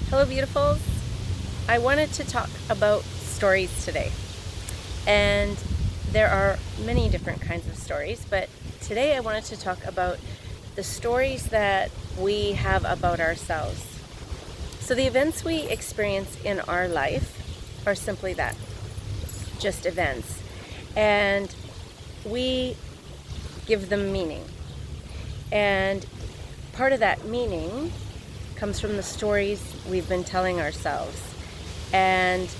Hello, beautifuls. I wanted to talk about stories today. And there are many different kinds of stories, but today I wanted to talk about the stories that we have about ourselves. So the events we experience in our life are simply that, just events. And we give them meaning. And part of that meaning comes from the stories we've been telling ourselves. And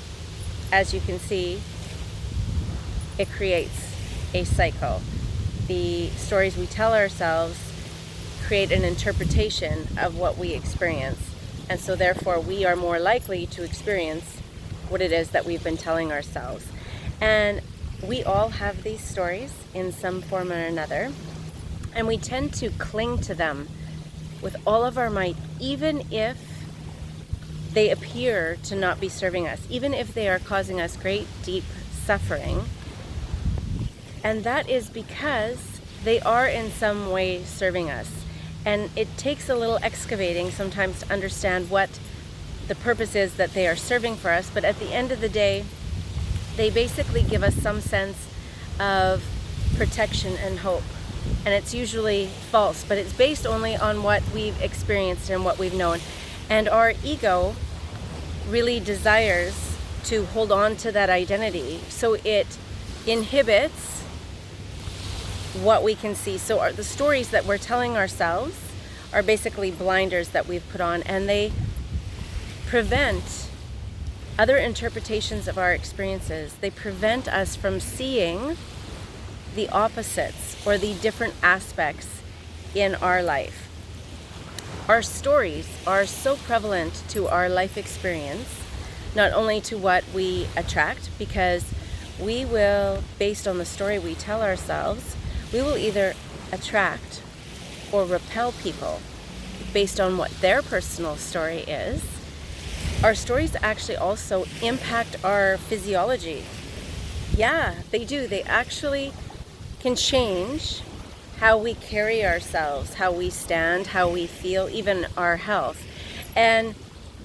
as you can see, it creates a cycle. The stories we tell ourselves create an interpretation of what we experience. And so therefore we are more likely to experience what it is that we've been telling ourselves. And we all have these stories in some form or another, and we tend to cling to them with all of our might, even if they appear to not be serving us, even if they are causing us great, deep suffering. And that is because they are in some way serving us. And it takes a little excavating sometimes to understand what the purpose is that they are serving for us. But at the end of the day, they basically give us some sense of protection and hope. And it's usually false, but it's based only on what we've experienced and what we've known. And our ego really desires to hold on to that identity, so it inhibits what we can see. So the stories that we're telling ourselves are basically blinders that we've put on, and they prevent other interpretations of our experiences. They prevent us from seeing the opposites or the different aspects in our life. Our stories are so prevalent to our life experience, not only to what we attract, because we will, based on the story we tell ourselves, we will either attract or repel people based on what their personal story is. Our stories actually also impact our physiology. Yeah, they do. They actually can change how we carry ourselves, how we stand, how we feel, even our health. And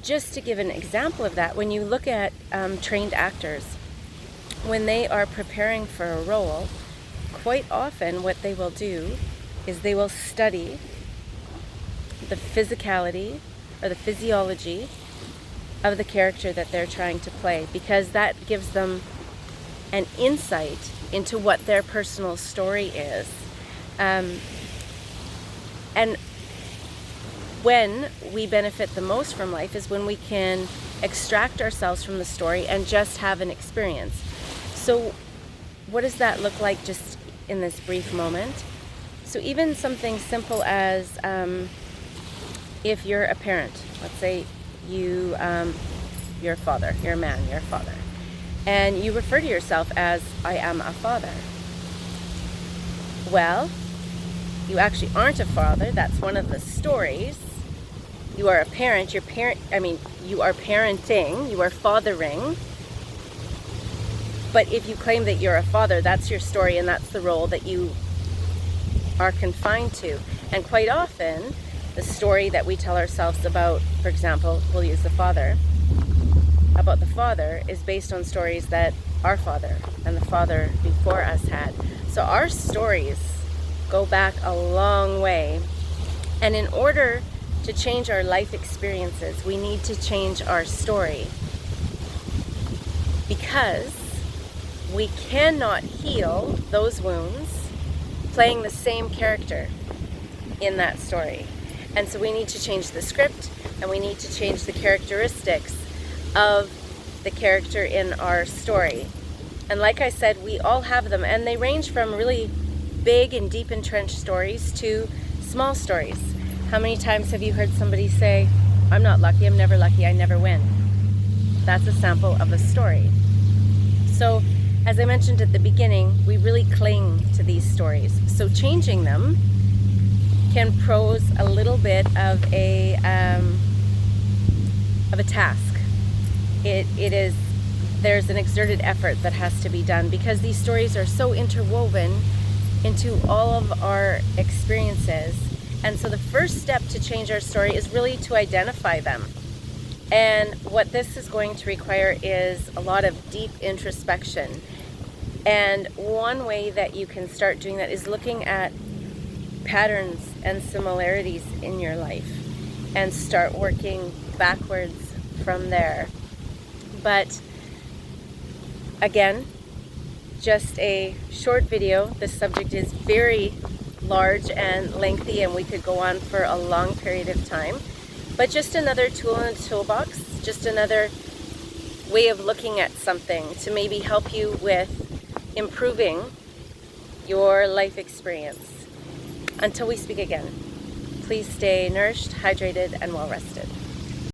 just to give an example of that, when you look at trained actors, when they are preparing for a role, quite often what they will do is they will study the physicality or the physiology of the character that they're trying to play, because that gives them an insight into what their personal story is. And when we benefit the most from life is when we can extract ourselves from the story and just have an experience. So what does that look like just in this brief moment? So even something simple as if you're a parent, let's say you're a father, you're a man, you're a father, and you refer to yourself as, I am a father. Well, you actually aren't a father. That's one of the stories. You are a parent. You are parenting. You are fathering. But if you claim that you're a father, that's your story, and that's the role that you are confined to. And quite often, the story that we tell ourselves about, for example, we'll use the father, about the father is based on stories that our father and the father before us had. So our stories go back a long way. And in order to change our life experiences, we need to change our story, because we cannot heal those wounds playing the same character in that story. And so we need to change the script, and we need to change the characteristics of the character in our story. And like I said, we all have them, and they range from really big and deep entrenched stories to small stories. How many times have you heard somebody say, I'm not lucky, I'm never lucky, I never win? That's a sample of a story. So as I mentioned at the beginning, we really cling to these stories. So changing them can pose a little bit of a task. There's an exerted effort that has to be done, because these stories are so interwoven into all of our experiences. And so the first step to change our story is really to identify them. And what this is going to require is a lot of deep introspection. And one way that you can start doing that is looking at patterns and similarities in your life and start working backwards from there. But again, just a short video. The subject is very large and lengthy, and we could go on for a long period of time. But just another tool in the toolbox, just another way of looking at something to maybe help you with improving your life experience. Until we speak again, please stay nourished, hydrated, and well rested.